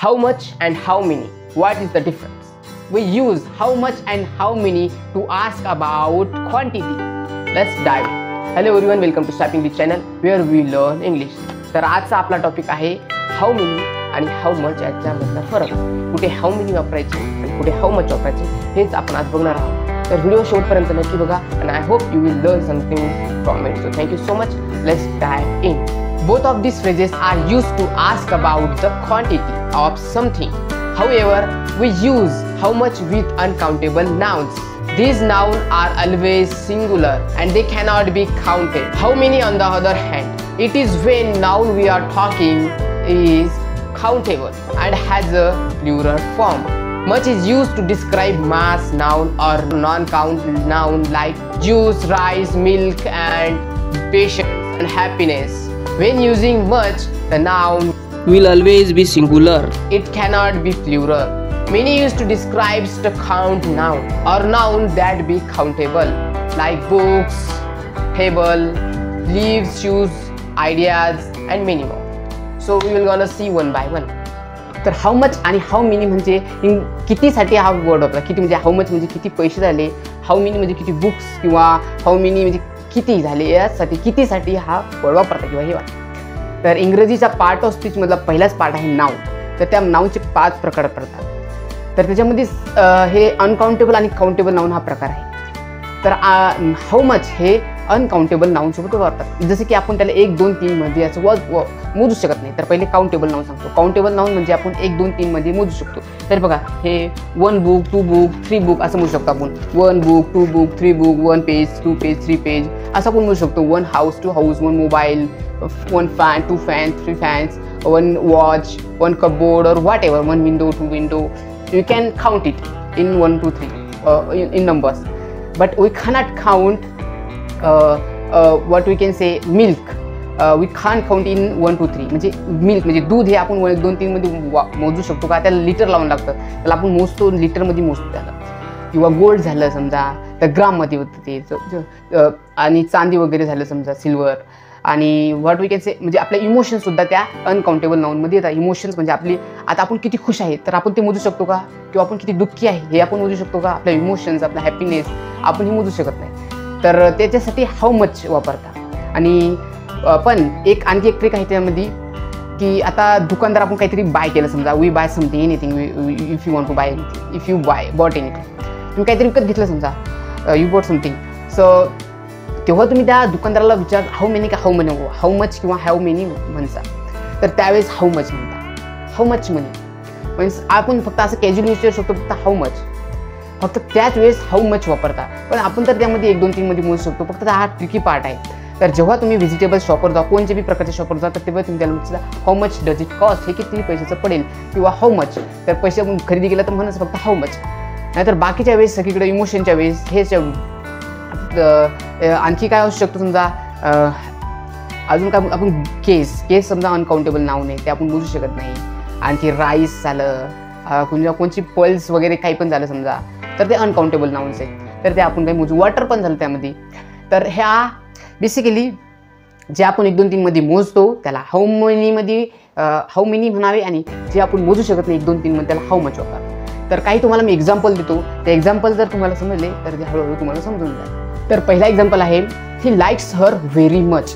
How much and how many? What is the difference? We use how much and how many to ask about quantity. Let's dive in. Hello everyone, welcome to Swap English channel where we learn English. तर आजचा आपला topic आहे how many आणि how much याच्यामधला फरक. कुठे how many वापरायचे आणि कुठे हाऊ मच वापरायचे हेच आपण आज बघणार आहोत. तर व्हिडिओ शेवटपर्यंत नक्की बघा and I hope you will learn something from it. So thank you so much. Let's dive in. Both of these phrases are used to ask about the quantity of something. However, we use how much with uncountable nouns. These nouns are always singular and they cannot be counted. How many, on the other hand, it is when noun we are talking is countable and has a plural form. Much is used to describe mass noun or non-count noun like juice, rice, milk, and patience and happiness. When using much, the noun will always be singular. It cannot be plural. Many used to describe the count noun or noun that be countable like books, table, leaves, shoes, ideas and many more. So we will gonna see one by one. तर how much आणि how many म्हणजे कितीसाठी हा word वापरला. किती म्हणजे how much म्हणजे किती पैसे झाले, हाऊ मेनी म्हणजे किती बुक्स किंवा हाऊ मेनी म्हणजे किती झाले यासाठी कितीसाठी हा वर्ड वापरता किंवा हे वापरतात. तर इंग्रजीचा पार्ट ऑफ स्पीच मधला पहिलाच पार्ट आहे नाउन. तर त्या नाउनचे 5 प्रकार पडतात. तर त्याच्यामध्ये हे अनकाउंटेबल आणि काउंटेबल नाउन हा प्रकार आहे. तर हाऊ मच हे अनकाउंटेबल नाउन सोबत वापरतात. जसे की आपण त्याला 1 2 3 मध्ये असं मोजू शकत नाही. तर पहिले काउंटेबल नाउन सांगतो. काउंटेबल नाउन म्हणजे आपण 1 2 3 मध्ये मोजू शकतो. तर बघा हे 1 बुक 2 बुक 3 बुक असं मोजू शकतो आपण. 1 book 2 book 3 book 1 page 2 page 3 page असं आपण मोजू शकतो. 1 house 2 house 1 mobile 1 fan 2 fan 3 fans 1 watch 1 cupboard or whatever 1 window 2 window. You can count it in 1 2 3 in numbers, but we cannot count what we can say milk. We can't count in 1 2 3. म्हणजे milk म्हणजे दूध हे आपण 1 2 3 मध्ये मोजू शकतो का? त्याला लिटर लावून लागतं. त्याला आपण मोजतो लिटरमध्ये मोजतो त्याला. किंवा गोल्ड झालं समजा तर ग्राममध्ये होतं ते. आणि चांदी वगैरे झालं समजा सिल्वर. आणि व्हॉट वी कॅन से म्हणजे आपले इमोशन्स सुद्धा त्या अनकाउंटेबल नाउनमध्ये येतात. इमोशन्स म्हणजे आपली आता आपण किती खुश आहे तर आपण ते मोजू शकतो का? किंवा आपण किती दुःखी आहे हे आपण मोजू शकतो का? आपल्या इमोशन्स आपला हॅपीनेस आपण हे मोजू शकत नाही. तर त्याच्यासाठी हाऊ मच वापरतात. आणि पण आणखी एक ट्रिक आहे त्यामध्ये की आता दुकानदार आपण काहीतरी बाय केलं समजा. We buy something anything if you want to buy anything if you bought anything. तुम्ही काहीतरी विकत घेतलं समजा यू बॉट समथिंग. सो तेव्हा तुम्ही त्या दुकानदाराला विचार हाऊ मेनी का हाऊ मच किंवा हाऊ मेनी म्हणता. तर त्यावेळेस हाऊ मच म्हणता. हाऊ मच मनी मीन्स आपण फक्त असं कॅज्युअली विचारू शकतो फक्त हाऊ मच. फक्त त्याच वेळेस हाऊ मच वापरता. पण आपण तर त्यामध्ये 1 2 3 मध्ये मोजू शकतो. फक्त हा ट्रिकी पार्ट आहे. तर जेव्हा तुम्ही व्हेजिटेबल शॉपवर जा कोणत्या बी प्रकारच्या शॉपवर जा तर तेव्हा तुम्ही त्याला विचारा how much does it cost. हे किती पैशाचं पडेल किंवा हाऊ मच. तर पैसे खरेदी केला तर म्हणायचं फक्त हाऊ मच. नाहीतर बाकीच्या वेळेस सगळीकडे इमोशनच्या वेळेस हेच. आणखी काय असू शकतो समजा अजून काय आपण केस समजा अनकाउंटेबल नाउन आहे ते आपण मोजू शकत नाही. आणखी राईस झालं कोणची पल्स वगैरे काही पण झालं समजा तर ते अनकाउंटेबल नाउन्स आहेत. तर ते आपण काही मोजू. वॉटर पण झालं त्यामध्ये. तर ह्या बेसिकली जे आपण 1 2 3 मध्ये मोजतो त्याला हाऊ मेनी म्हणावे आणि जे आपण मोजू शकत नाही 1 2 3 मध्ये त्याला हाऊ मच वापरा. तर काही तुम्हाला मी एक्झाम्पल देतो. ते एक्झाम्पल जर तुम्हाला समजले तर ते हळूहळू तुम्हाला समजून जाईल. तर पहिला एक्झाम्पल आहे he likes her very much.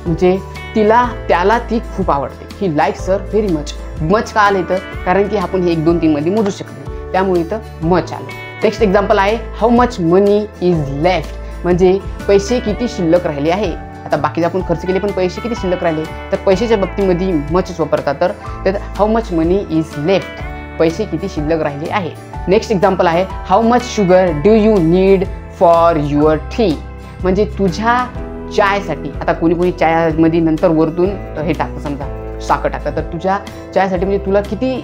म्हणजे त्याला ती खूप आवडते. He likes her very much. Much का आलं इथं? कारण की आपण हे 1 2 3 मध्ये मोजू शकत नाही त्यामुळे इथं मच आलं. नेक्स्ट एक्झाम्पल आहे how much money is left. म्हणजे पैसे किती शिल्लक राहिले आहे. आता बाकीचे आपण खर्च केले पण पैसे किती शिल्लक राहिले तर पैशाच्या बाबतीमध्ये मचच वापरतात. तर त्यात how much money is left. पैसे किती शिल्लक राहिले आहे. नेक्स्ट एक्झाम्पल आहे how much sugar do you need for your T. म्हणजे तुझ्या चायसाठी आता कोणी चायमध्ये नंतर वरतून हे टाकतं समजा साखर टाकतं. तर तुझ्या चायसाठी म्हणजे तुला किती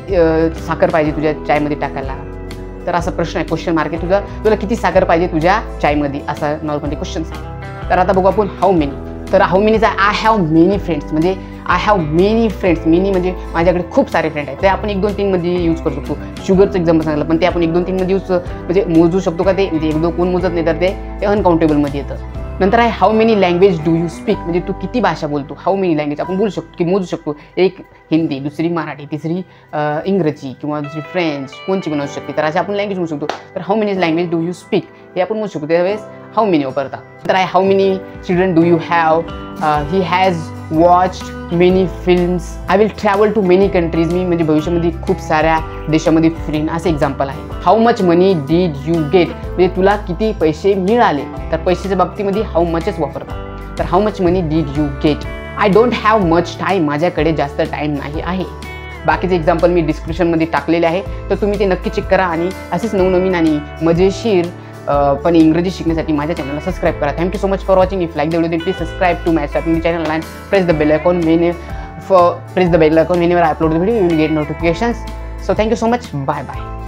साखर पाहिजे तुझ्या चायमध्ये टाकायला. तर असा प्रश्न आहे क्वेश्चन मार्क आहे. तुला किती साखर पाहिजे तुझ्या चायमध्ये असा नॉर्मली क्वेश्चन आहे. तर आता बघू आपण हाऊ मेनी. तर हाऊ मेनीचा आय हॅव मेनी फ्रेंड्स. म्हणजे I have many friends. Many म्हणजे माझ्याकडे खूप सारे फ्रेंड आहेत. ते आपण 1 2 3 मध्ये यूज करू शकतो. शुगरचं एक्झाम्पल सांगितलं पण ते आपण 1 2 3 मध्ये यूज म्हणजे मोजू शकतो का? ते म्हणजे 1 2 कोण मोजत नाही तर ते अनकाउंटेबलमध्ये येतं. नंतर आहे how many language do you speak, म्हणजे तू किती भाषा बोलतो. हाऊ मेनी लँग्वेज आपण बोलू शकतो की मोजू शकतो. एक हिंदी, दुसरी मराठी, तिसरी इंग्रजी किंवा दुसरी फ्रेंच, कोणची पण असू शकते. तर असे आपण लँग्वेज म्हणू शकतो. तर how many language do you speak हे आपण म्हणू शकतो. त्यावेळेस हाऊ मेनी वापरता. तर आहे how many children do you have, he has watched many films, I will travel to many countries, मी म्हणजे भविष्यामध्ये खूप साऱ्या देशामध्ये फिरेन, असे एक्झाम्पल आहे. How much money did you get, म्हणजे तुला किती पैसे मिळाले. तर पैशाच्या बाबतीमध्ये हाऊ मचच वापरतात. तर how much money did you get. I don't have much time, माझ्याकडे जास्त टाईम नाही आहे. बाकीचे एक्झाम्पल मी डिस्क्रिप्शनमध्ये टाकलेले आहे, तर तुम्ही ते नक्की चेक करा. आणि असेच नवनवीन आणि मजेशीर पण इंग्रजी शिकण्यासाठी माझ्या चॅनलला सबस्क्राईब करा. Thank you so much for watching. If like the video please subscribe to my swapping channel and press the bell icon whenever I upload the video you will get notifications. So thank you so much. Bye bye.